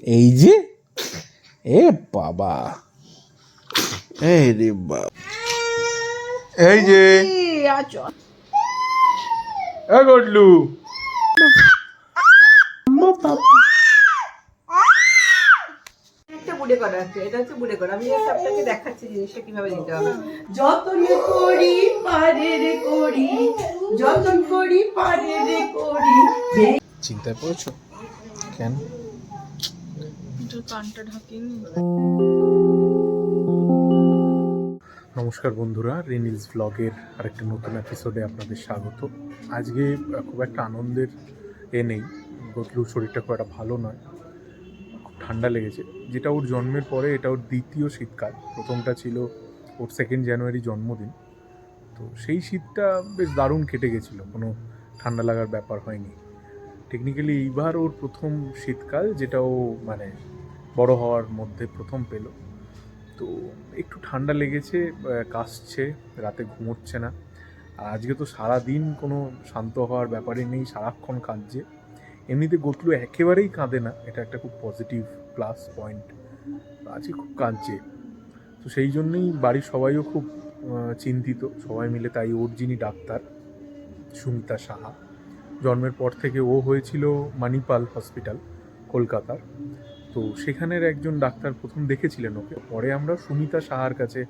এই যে এ বাবা, এই রে বাবা, এই যে এ গডলু বুড়ে করা আছে, এটা হচ্ছে বুড়ে করা। আমি আপনাকে দেখাচ্ছি জিনিসটা কিভাবে দিতে হবে। যতন করি পারে রে করি, যতন করি পারে রে করি। চিন্তায় পড়েছো কেন? কানটা ঢাকিনি। নমস্কার বন্ধুরা, রেনিলস ব্লগের আরেকটা নতুন এপিসোডে আপনাদের স্বাগত। আজকে খুব একটা আনন্দের নেই, গতলুর শরীরটা খুব একটা ভালো নয়, খুব ঠান্ডা লেগেছে। যেটা ওর জন্মের পরে এটা ওর দ্বিতীয় শীতকাল। প্রথমটা ছিল ওর 2 জানুয়ারি জন্মদিন। তো সেই শীতটা বেশ দারুণ কেটে গেছিলো, কোনো ঠান্ডা লাগার ব্যাপার হয়নি। টেকনিক্যালি এইবার ওর প্রথম শীতকাল, যেটা ও মানে বড় হওয়ার মধ্যে প্রথম পেল। তো একটু ঠান্ডা লেগেছে, কাশছে, রাতে ঘুমোচ্ছে না। আর আজকে তো সারাদিন কোনো শান্ত হওয়ার ব্যাপারই নেই, সারাক্ষণ কাঁদছে। এমনিতে গতলু একেবারেই কাঁদে না, এটা একটা খুব পজিটিভ প্লাস পয়েন্ট। আজকে খুব কাঁদছে। তো সেই জন্যই বাড়ির সবাইও খুব চিন্তিত, সবাই মিলে। তাই ওর যিনি ডাক্তার, সুমিতা সাহা, জন্মের পর থেকে ও হয়েছিল মানিপাল হসপিটাল কলকাতার। তো সেখানের একজন ডাক্তার প্রথম দেখেছিলেন ওকে, পরে আমরা সুমিতা সাহার কাছে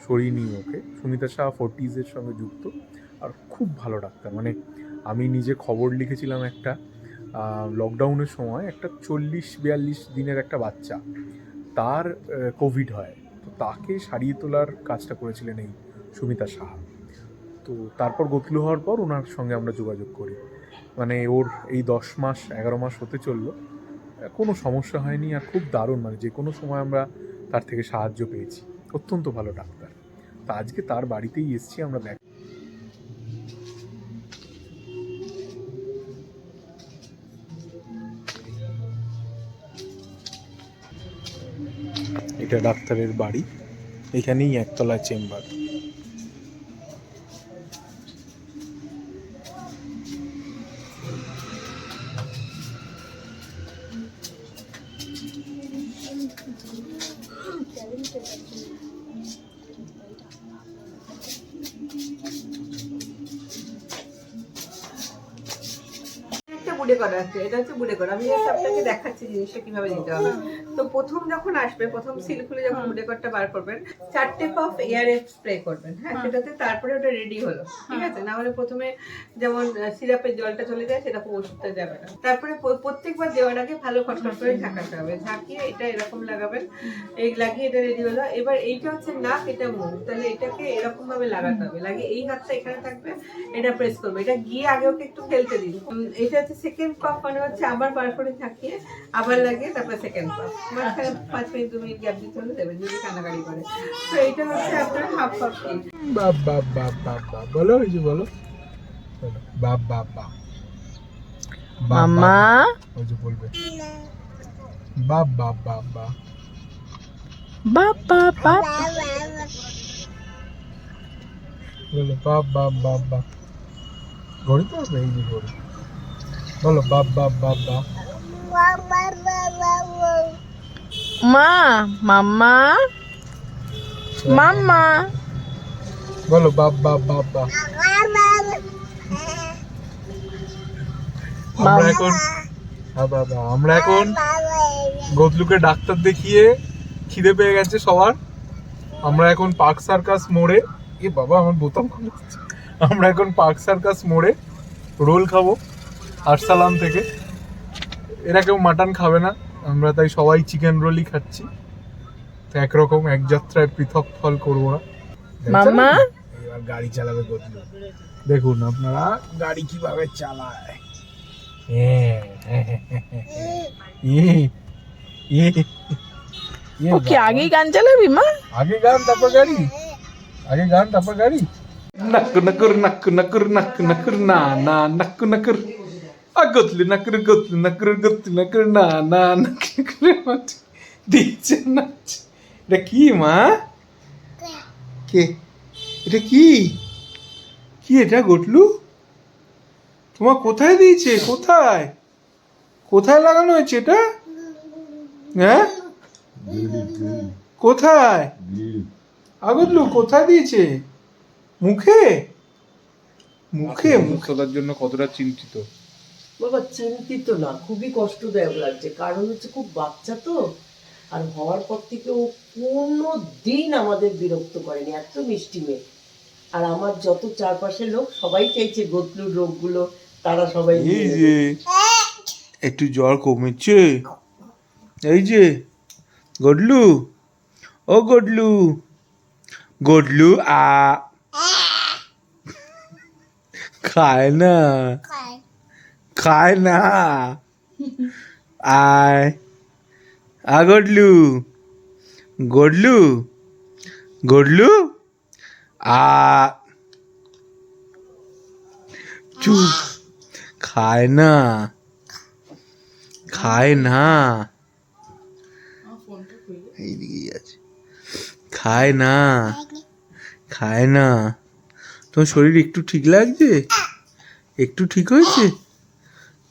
সরিয়ে নিই ওকে। সুমিতা সাহা ফোর্টিজের সঙ্গে যুক্ত আর খুব ভালো ডাক্তার। মানে আমি নিজে খবর লিখেছিলাম একটা, লকডাউনের সময় একটা 40-42 দিনের একটা বাচ্চা, তার কোভিড হয়, তো তাকে সারিয়ে তোলার কাজটা করেছিলেন এই সুমিতা সাহা। তো তারপর গতলু হওয়ার পর ওনার সঙ্গে আমরা যোগাযোগ করি। মানে ওর এই 10 মাস 11 মাস হতে চললো, কোনো সমস্যা হয়নি। আর খুব দারুণ, মানে যে কোনো সময় আমরা তার থেকে সাহায্য পেয়েছি। অত্যন্ত ভালো ডাক্তার। তা আজকে তার বাড়িতেই এসেছি আমরা দেখ। এটা ডাক্তারের বাড়ি, এখানেই একতলায় চেম্বার। বুড়ে করা আছে, এটা হচ্ছে বুড়ে করা। আমি আপনাকে দেখাচ্ছি জিনিসটা কিভাবে দিতে হবে। তো প্রথম যখন আসবে, প্রথম সিল খুলে যখন বুড়ে করটা বার করবেন, 4টে পাফ এয়ারে স্প্রে করবেন, হ্যাঁ, সেটাতে। তারপরে ওটা রেডি হলো, ঠিক আছে। না হলে প্রথমে যেমন সিরাপের জলটা চলে যায়, সেরকম ওষুধটা যাবে না। তারপরে প্রত্যেকবার দেওয়ার আগে ভালো খটখট করে ঝাঁকাতে হবে, ঝাঁকিয়ে এটা এরকম লাগাবেন। এই লাগিয়ে এটা রেডি হলো। এবার এইটা হচ্ছে নাক, এটা মুখ, তাহলে এটাকে এরকম ভাবে লাগাতে হবে। লাগিয়ে এই হাতটা এখানে থাকবে, এটা প্রেস করবে। এটা গিয়ে আগে ওকে একটু ফেলতে দিন। এটা হচ্ছে সেকেন্ড পাফ, মানে হচ্ছে আবার বার করে ঝাঁকিয়ে আবার লাগিয়ে তারপর সেকেন্ড পাফ। মাঝখানে 5 মিনিট 2 মিনিট গ্যাপ দিতে হলে দেবেন, যদি কানাকাড়ি করে। তো এটা হচ্ছে আপনার হাফ পাফ কিট। বাপ বাপ বাপ বাপ বাপ বলো, এই যে বলো, বাপ বাপ বাপ মাম্মা, ওই যে বলবে বাপ বাপ বাপ বাপ বাপ বাপ বাপ, বলো বাপ বাপ বাপ বাপ। ঘড়ি তো হবে, এই যে ঘড়ি। বলো বাপ বাপ বাপ বাপ। মা, মাম্মা, মাম্মা, বলো বাপ বাপ বাপ বাপ। আমরা এখন গতলুকে ডাক্তার দেখিয়ে খিদে পেয়ে গেছে সবার। আমরা এখন পার্ক সার্কাস মোড়ে, এ বাবা আমার বোতাম খুলে যাচ্ছে। আমরা এখন পার্ক সার্কাস মোড়ে রোল খাবো আরসালান থেকে। এরা কেউ মাটন খাবে না, আমরা তাই সবাই চিকেন রোলই খাচ্ছি। তো একরকম এক যাত্রায় পৃথক ফল করবো না। মাম্মা, এবার গাড়ি চালাবে গতলু, দেখুন আপনারা গাড়ি কিভাবে চালায়। ও কি আগেই গান চালাবি মা? আগে গান তারপর গাড়ি, আগে গান তারপর গাড়ি। নাকুর নাকুর নাকুর নাকুর নাকুর নাকুর না না নাকুর নাকুর গতলু নাকুর গতলু নাকুর গতলু নাকুর না না নাকুর দিচ্ছে না। এটা কি মা? কে এটা? কি কি এটা গটলু? তোমার কোথায় দিয়েছে? কোথায় কোথায় লাগানো হয়েছে এটা? হ্যাঁ কোথায় আগতলু কোথায় দিয়েছে মুখে মুখে মুখ তোলার জন্য কতটা চিন্তিত। বাবা চিন্তিত না, খুবই কষ্টদায়ক লাগছে, কারণ হচ্ছে খুব বাচ্চা তো, আর হওয়ার পর থেকে ও কোনো দিন আমাদের বিরক্ত করেনি, এত মিষ্টি মেয়ে। আর আমার যত চারপাশের লোক সবাই চাইছে গতলুর রোগগুলো তারা সবাই এই যে একটু জ্বর কমেছে, এই যে গডলু, ও গডলু, গডলু আ খায় না, খায় না, আয় আ গডলু, গডলু, গডলু আ চুপ, খায় না, খায় না, এইদিকেই আছে, খায় না, খায় না। তোমার শরীর একটু ঠিক লাগছে, একটু ঠিক হয়েছে,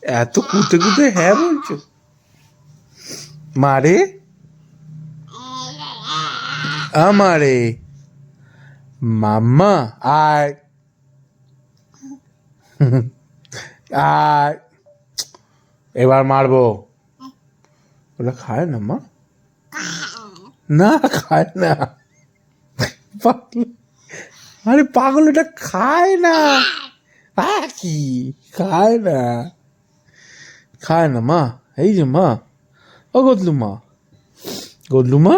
এত কুতে কুতে হ্যাঁ বলছো মারে, আমারে মাম্মা আয় আয়, এবার মারবো। ওরা খায় না মা, না খায় না, আরে পাগল, এটা খায় না, কি খায় না, খায় না মা। এই যে মা, ও গদলু মা, গদলু মা,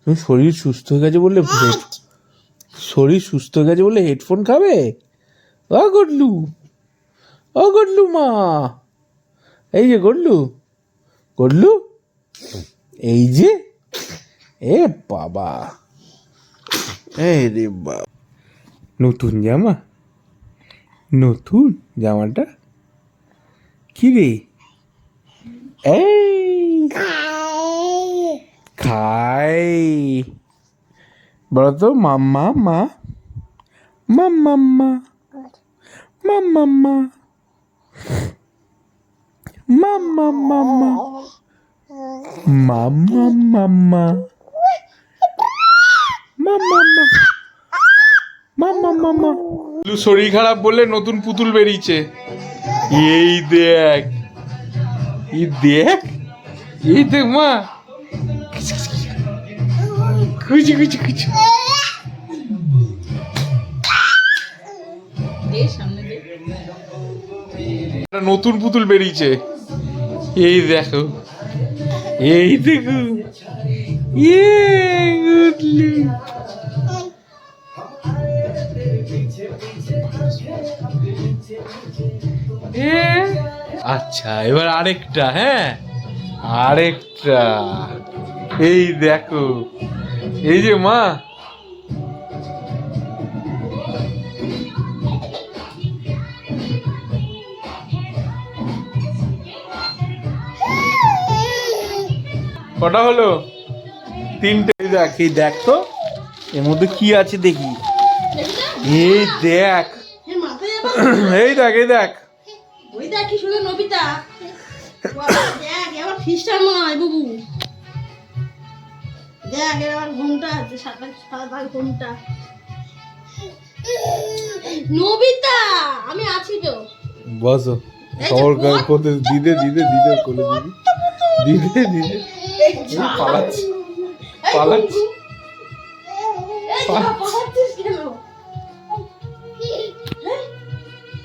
তুমি শরীর সুস্থ হয়ে গেছে বললে শরীর সুস্থ হয়ে গেছে বলে হেডফোন খাবে? ও গডলু, ও গডলু মা, এই যে গডলু, গডলু, এই যে, এ বাবা, এই রে বাবা, নতুন জামা, নতুন জামাটা কি রে, এই খাই বলো তো, মাম্মা মা, মাম্মা মা, মাম্মা মা, মাম্মা মাম্মা, মাম্মা মাম্মা, মাম্মা মাম্মা মাম্মা। শরীর খারাপ বলে নতুন পুতুল বেরিয়েছে, এই দেখ, এই দেখ, এই দেখ মা, খুঁজি খুঁজি খুঁজি, নতুন পুতুল বেরিয়েছে, এই দেখো, এই দেখো, আচ্ছা এবার আরেকটা, হ্যাঁ আরেকটা, এই দেখো, এই যে মা, কটা হলো? তিনটে। দেখ, এই দেখ তো এর মধ্যে কি আছে দেখি, এই দেখ, এই দেখ, এই দেখ, ওই দেখ কি সুন্দর নবিতা, দেখ এবার খ্রিস্টান মনে হয় বুবু, দেখ এবার ঘুমটা আছে, সাদা সাদা ঘুমটা, নবিতা আমি আছি তো, বসো, খবর করতে দিদে দিদে দিদে কোলে দিদি, দিদে দিদে পালাচ্ছি, পালাচ্ছি, পালাচ্ছিস কেন?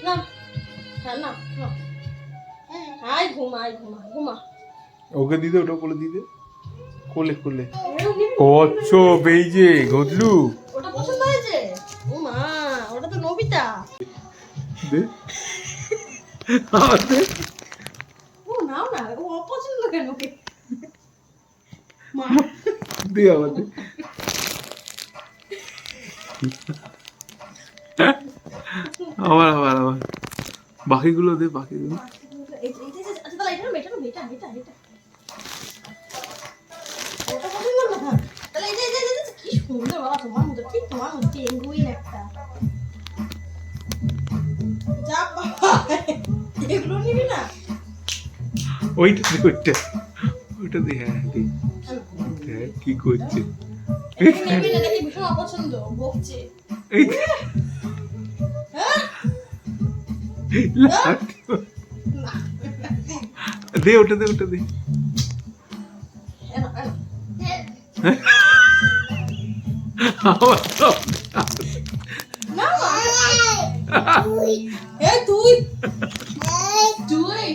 না না না, আয় ঘুমা, আয় ঘুমা, ঘুমা, ওকে দিদে, ওটা কোলে দিদে, কোলে কোলে, কচ্ছপ, এই যে গদলু, ওটা পছন্দ হয়েছে? ও মা, ওটা তো নবিতা। দে ও নাও না, ও অপছন্দ কেন ওকে? মা দে আমাদের, আবার আবার আবার বাকিগুলো দে, বাকিগুলো আচ্ছা তাহলে এটা না, এটা না, এটা এটা এটা ওটা পছন্দ না, তাহলে এটা এটা এটা কি সুন্দর বাবা, তোমার মতো, ঠিক তোমার মতো পেঙ্গুইন একটা, যা বাবা, এগুলো নিবি না? ওইটা দে, ওইটা, ওইটা ওটা দে, হ্যাঁ দে। হ্যাঁ, কি করছে? এটা নেবে না নাকি ভীষণ অপছন্দ বকছে এই লাট। দে ওটা দে, ওটা দে। আবার সব না তুই তুই